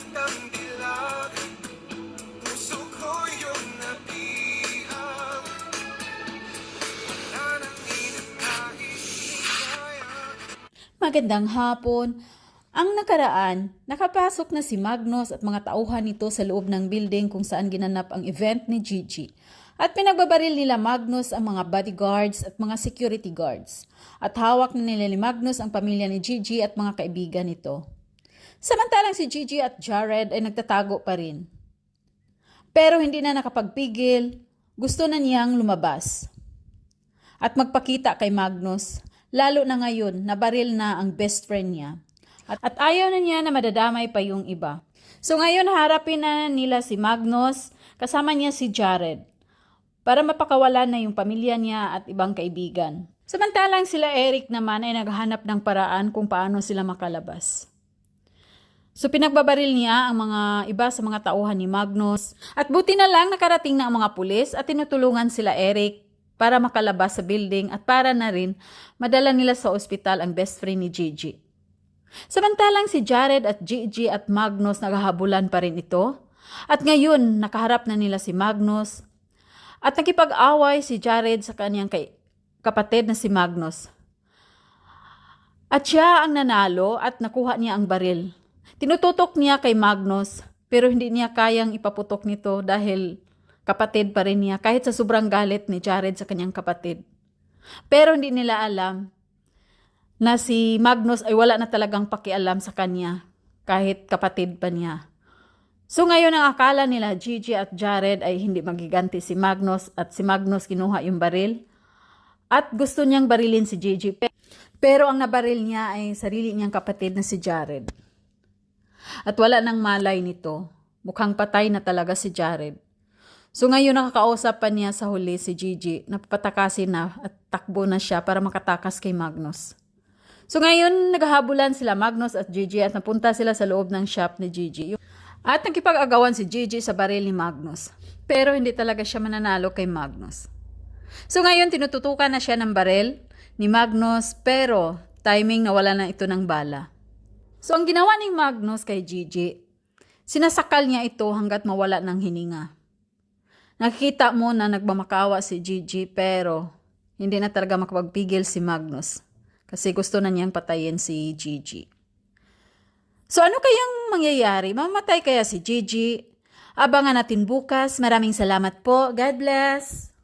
ng dilag, puso ko yung nabihag. Wala nang inakais ligaya. Magandang hapon. Ang nakaraan, nakapasok na si Magnus at mga tauhan nito sa loob ng building kung saan ginanap ang event ni Gigi. At pinagbabaril nila Magnus ang mga bodyguards at mga security guards. At hawak na nila ni Magnus ang pamilya ni Gigi at mga kaibigan nito. Samantalang si Gigi at Jared ay nagtatago pa rin. Pero hindi na nakapagpigil, gusto na niyang lumabas. At magpakita kay Magnus, lalo na ngayon na baril na ang best friend niya. At ayaw na niya na madadamay pa yung iba. So ngayon harapin na nila si Magnus, kasama niya si Jared, para mapakawalan na yung pamilya niya at ibang kaibigan. Samantalang sila Eric naman ay naghahanap ng paraan kung paano sila makalabas. So pinagbabaril niya ang mga iba sa mga tauhan ni Magnus. At buti na lang nakarating na ang mga pulis at tinutulungan sila Eric para makalabas sa building at para na rin madala nila sa ospital ang best friend ni Gigi. Samantalang si Jared at Gigi at Magnus naghahabulan pa rin ito. At ngayon nakaharap na nila si Magnus. At nakipag-away si Jared sa kanyang kapatid na si Magnus. At siya ang nanalo at nakuha niya ang baril. Tinututok niya kay Magnus pero hindi niya kayang ipaputok nito dahil kapatid pa rin niya kahit sa sobrang galit ni Jared sa kanyang kapatid. Pero hindi nila alam na si Magnus ay wala na talagang pakialam sa kanya kahit kapatid pa niya. So ngayon ang akala nila Gigi at Jared ay hindi magiganti si Magnus at si Magnus kinuha yung baril at gusto niyang barilin si Gigi. Pero ang nabaril niya ay sarili niyang kapatid na si Jared. At wala nang malay nito. Mukhang patay na talaga si Jared. So ngayon nakakausap pa niya sa huli si Gigi na papatakasin na at takbo na siya para makatakas kay Magnus. So ngayon naghahabulan sila Magnus at Gigi at napunta sila sa loob ng shop ni Gigi. At nakipag-agawan si Gigi sa baril ni Magnus. Pero hindi talaga siya mananalo kay Magnus. So ngayon tinututukan na siya ng baril ni Magnus pero timing nawala na ito ng bala. So ang ginawa ni Magnus kay Gigi, sinasakal niya ito hanggat mawala ng hininga. Nakikita mo na nagmamakawa si Gigi pero hindi na talaga makapagpigil si Magnus kasi gusto na niyang patayin si Gigi. So ano kayang mangyayari? Mamatay kaya si Gigi? Abangan natin bukas. Maraming salamat po. God bless!